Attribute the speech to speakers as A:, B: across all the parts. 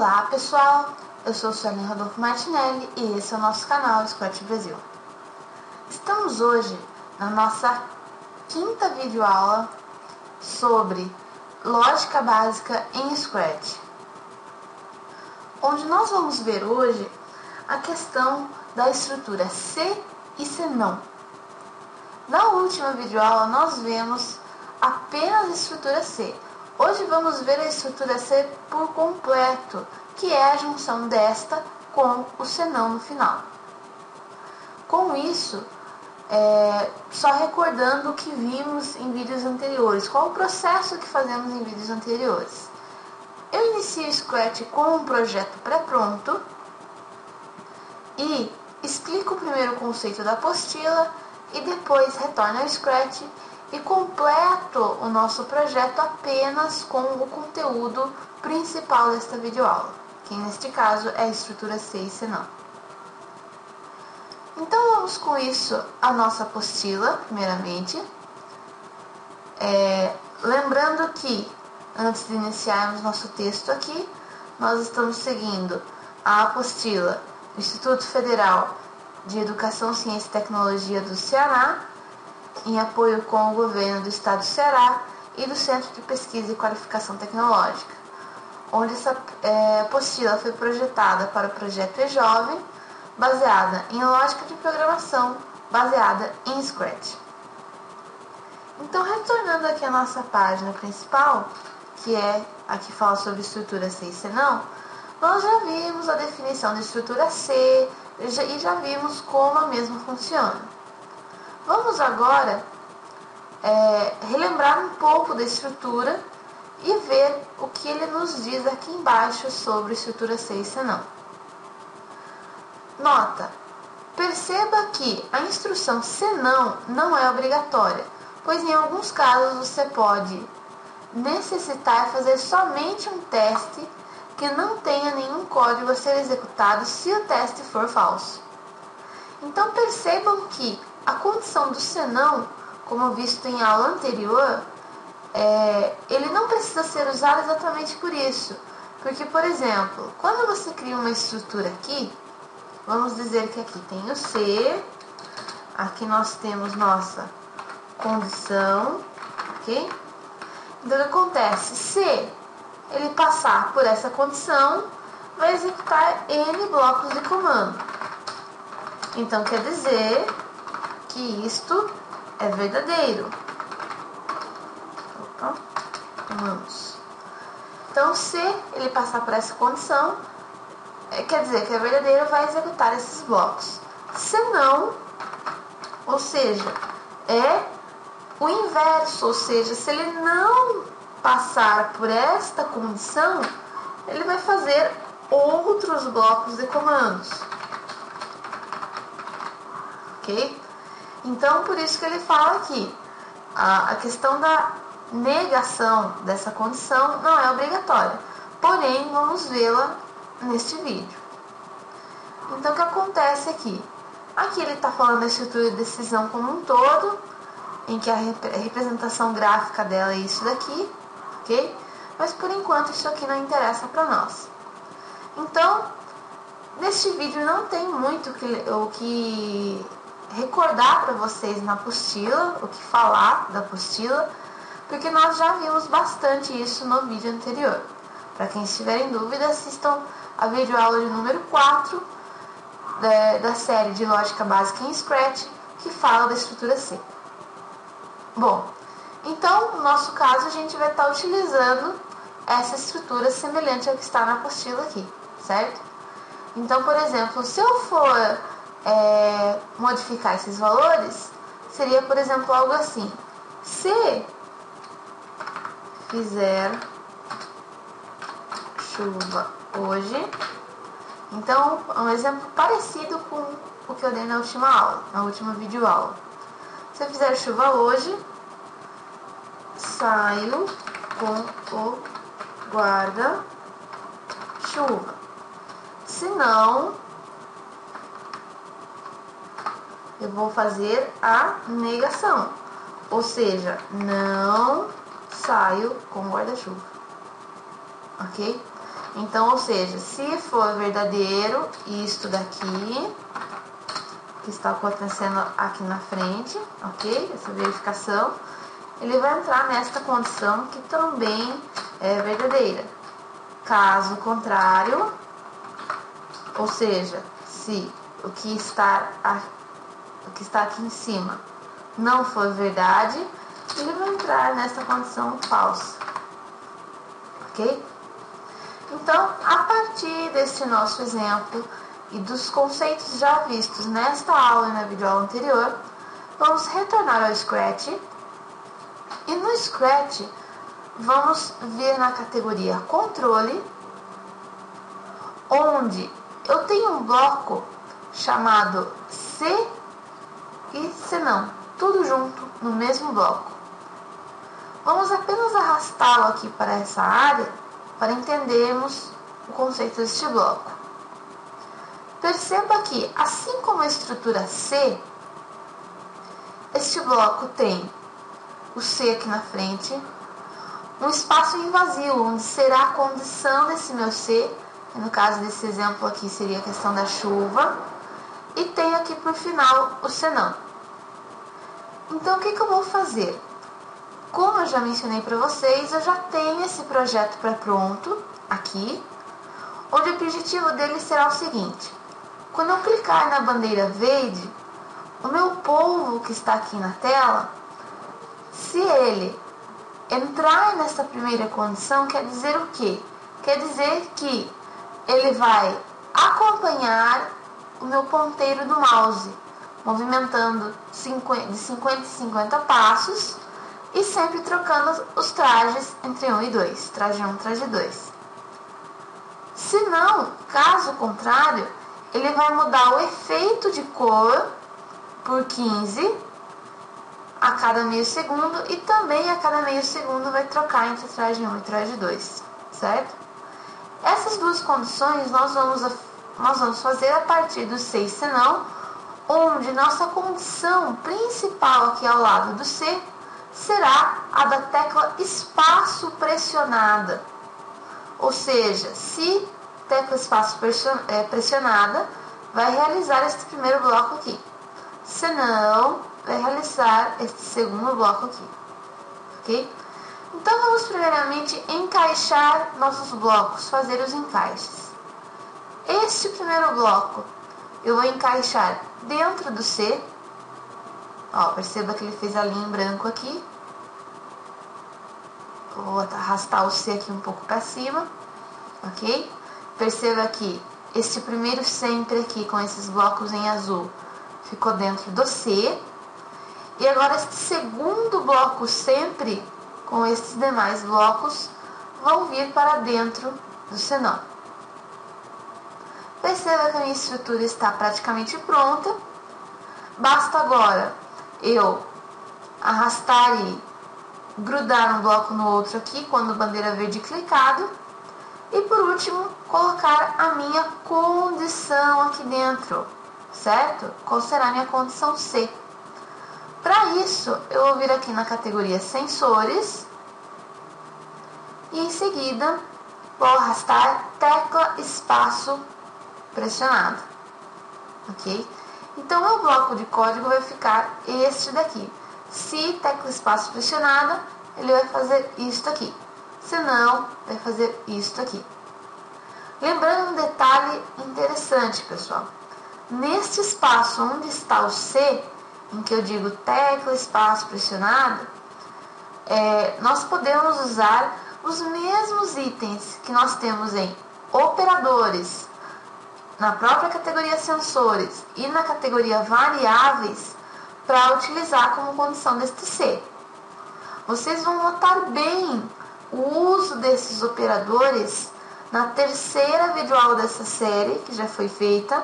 A: Olá pessoal, eu sou Suelen Rodolfo Martinelli e esse é o nosso canal Scratch Brasil. Estamos hoje na nossa quinta videoaula sobre lógica básica em Scratch, onde nós vamos ver hoje a questão da estrutura se e se não. Na última videoaula nós vemos apenas a estrutura se. Hoje vamos ver a estrutura se por completo, que é a junção desta com o senão no final. Com isso, só recordando o que vimos em vídeos anteriores, qual o processo que fazemos em vídeos anteriores. Eu inicio o Scratch com um projeto pré-pronto e explico primeiro o conceito da apostila e depois retorno ao Scratch e completo o nosso projeto apenas com o conteúdo principal desta videoaula, que neste caso é a estrutura se e se não. Então vamos com isso à nossa apostila, primeiramente. Lembrando que, antes de iniciarmos nosso texto aqui, nós estamos seguindo a apostila do Instituto Federal de Educação, Ciência e Tecnologia do Ceará, em apoio com o governo do estado do Ceará e do Centro de Pesquisa e Qualificação Tecnológica, onde essa apostila foi projetada para o projeto E-Jovem, baseada em lógica de programação, baseada em Scratch. Então, retornando aqui à nossa página principal, que é a que fala sobre estrutura se e se não, nós já vimos a definição de estrutura se e já vimos como a mesma funciona. Vamos agora relembrar um pouco da estrutura e ver o que ele nos diz aqui embaixo sobre estrutura se e se não. Nota: perceba que a instrução se não é obrigatória, pois em alguns casos você pode necessitar fazer somente um teste que não tenha nenhum código a ser executado se o teste for falso. Então percebam que a condição do se não, como visto em aula anterior, ele não precisa ser usado exatamente por isso. Porque, por exemplo, quando você cria uma estrutura aqui, vamos dizer que aqui tem o se, aqui nós temos nossa condição, ok? Então o que acontece? Se ele passar por essa condição, vai executar N blocos de comando. Então quer dizer que isto é verdadeiro. Vamos. Então, se ele passar por essa condição, quer dizer que é verdadeiro, vai executar esses blocos. Se não, ou seja, é o inverso, ou seja, se ele não passar por esta condição, ele vai fazer outros blocos de comandos. Ok? Então, por isso que ele fala aqui, a questão da negação dessa condição não é obrigatória, porém, vamos vê-la neste vídeo. Então, o que acontece aqui? Aqui ele está falando da estrutura de decisão como um todo, em que a representação gráfica dela é isso daqui, ok? Mas, por enquanto, isso aqui não interessa para nós. Então, neste vídeo não tem muito o que recordar para vocês na apostila, o que falar da apostila, porque nós já vimos bastante isso no vídeo anterior. Para quem estiver em dúvida, assistam a videoaula de número 4 da série de lógica básica em Scratch, que fala da estrutura se. Bom, então, no nosso caso, a gente vai estar utilizando essa estrutura semelhante ao que está na apostila aqui, certo? Então, por exemplo, se eu for modificar esses valores, seria, por exemplo, algo assim: se fizer chuva hoje. Então, um exemplo parecido com o que eu dei na última aula, na última videoaula. Se eu fizer chuva hoje, saio com o guarda-chuva. Se não, eu vou fazer a negação, ou seja, não saio com guarda-chuva, ok? Então, ou seja, se for verdadeiro isto daqui, que está acontecendo aqui na frente, ok? Essa verificação, ele vai entrar nesta condição que também é verdadeira. Caso contrário, ou seja, se o que está aqui em cima não for verdade, ele vai entrar nessa condição falsa, ok? Então, a partir deste nosso exemplo e dos conceitos já vistos nesta aula e na videoaula anterior, vamos retornar ao Scratch. E no Scratch, vamos vir na categoria Controle, onde eu tenho um bloco chamado Se e Senão, tudo junto no mesmo bloco. Vamos apenas arrastá-lo aqui para essa área para entendermos o conceito deste bloco. Perceba que, assim como a estrutura C, este bloco tem o C aqui na frente, um espaço em vazio, onde será a condição desse meu C, no caso desse exemplo aqui seria a questão da chuva, e tem aqui por final o senão. Então, o que eu vou fazer? Como eu já mencionei para vocês, eu já tenho esse projeto pré-pronto aqui, onde o objetivo dele será o seguinte: quando eu clicar na bandeira verde, o meu polvo que está aqui na tela, se ele entrar nessa primeira condição, quer dizer o quê? Quer dizer que ele vai acompanhar o meu ponteiro do mouse, movimentando de 50 em 50 passos e sempre trocando os trajes entre 1 e 2, traje 1 e traje 2. Se não, caso contrário, ele vai mudar o efeito de cor por 15 a cada meio segundo e também a cada meio segundo vai trocar entre traje 1 e traje 2, certo? Essas duas condições nós vamos fazer a partir do C e senão, onde nossa condição principal aqui ao lado do C será a da tecla espaço pressionada. Ou seja, se tecla espaço pressionada, vai realizar este primeiro bloco aqui. Senão, vai realizar este segundo bloco aqui. Ok? Então, vamos primeiramente encaixar nossos blocos, fazer os encaixes. Este primeiro bloco, eu vou encaixar dentro do C. Ó, perceba que ele fez a linha em branco aqui. Vou arrastar o C aqui um pouco para cima, ok? Perceba que este primeiro sempre aqui com esses blocos em azul ficou dentro do C. E agora este segundo bloco sempre com esses demais blocos vão vir para dentro do senão. Perceba que a minha estrutura está praticamente pronta. Basta agora eu arrastar e grudar um bloco no outro aqui, quando bandeira verde clicado. E por último, colocar a minha condição aqui dentro, certo? Qual será a minha condição C? Para isso, eu vou vir aqui na categoria Sensores. E em seguida, vou arrastar tecla espaço pressionado. Ok? Então, meu bloco de código vai ficar este daqui. Se tecla espaço pressionada, ele vai fazer isto aqui. Se não, vai fazer isto aqui. Lembrando um detalhe interessante, pessoal. Neste espaço onde está o C, em que eu digo tecla espaço pressionado, nós podemos usar os mesmos itens que nós temos em operadores, na própria categoria sensores e na categoria variáveis, para utilizar como condição deste C. Vocês vão notar bem o uso desses operadores na terceira videoaula dessa série, que já foi feita,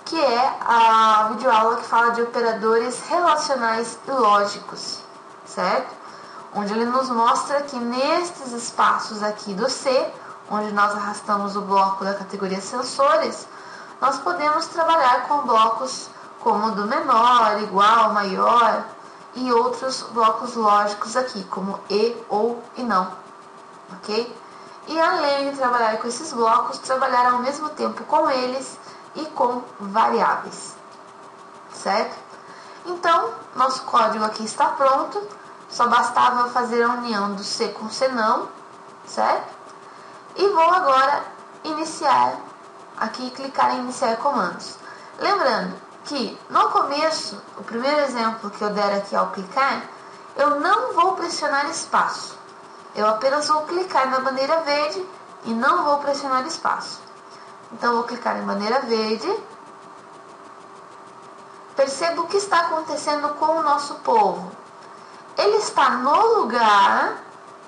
A: que é a videoaula que fala de operadores relacionais e lógicos, certo? Onde ele nos mostra que nestes espaços aqui do C, onde nós arrastamos o bloco da categoria sensores, nós podemos trabalhar com blocos como do menor, igual, maior e outros blocos lógicos aqui, como e, ou e não, ok? e além de trabalhar com esses blocos, trabalhar ao mesmo tempo com eles e com variáveis, certo? Então, nosso código aqui está pronto, só bastava fazer a união do C com C não, certo? E vou agora iniciar, aqui clicar em iniciar comandos. Lembrando que no começo, o primeiro exemplo que eu der aqui ao clicar, eu não vou pressionar espaço. Eu apenas vou clicar na bandeira verde e não vou pressionar espaço. Então, vou clicar em bandeira verde. Perceba o que está acontecendo com o nosso polvo. Ele está no lugar,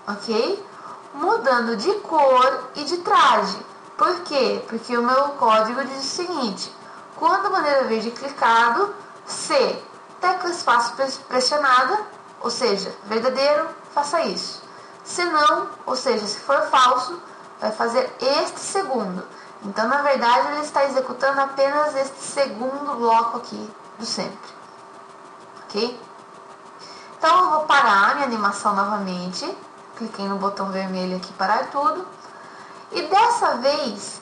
A: ok? Mudando de cor e de traje. Por quê? Porque o meu código diz o seguinte: quando a bandeira verde clicado, se tecla espaço pressionada, ou seja, verdadeiro, faça isso. Se não, ou seja, se for falso, vai fazer este segundo. Então, na verdade, ele está executando apenas este segundo bloco aqui do sempre. Ok? Então, eu vou parar a minha animação novamente. Cliquei no botão vermelho aqui, parar tudo. E dessa vez,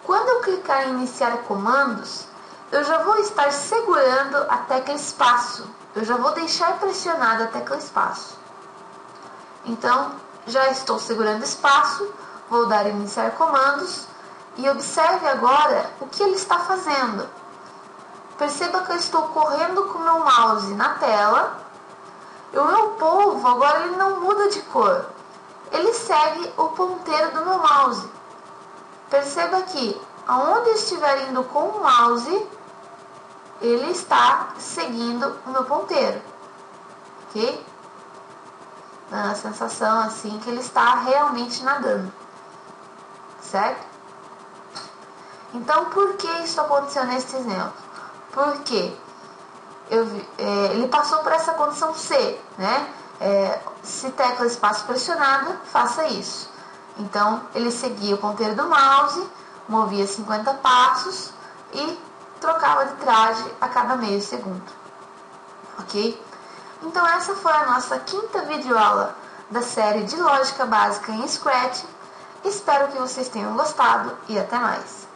A: quando eu clicar em iniciar comandos, eu já vou estar segurando a tecla espaço. Eu já vou deixar pressionada a tecla espaço. Então, já estou segurando espaço, vou dar iniciar comandos e observe agora o que ele está fazendo. Perceba que eu estou correndo com o meu mouse na tela e o meu polvo agora ele não muda de cor. Ele segue o ponteiro do meu mouse. Perceba que aonde eu estiver indo com o mouse, ele está seguindo o meu ponteiro. Ok? Dando a sensação assim que ele está realmente nadando, certo? Então, por que isso aconteceu nesse exemplo? Porque ele passou por essa condição C, né? Se tecla espaço pressionada, faça isso. Então, ele seguia o ponteiro do mouse, movia 50 passos e trocava de traje a cada meio segundo. Ok? Então, essa foi a nossa quinta videoaula da série de Lógica Básica em Scratch. Espero que vocês tenham gostado e até mais!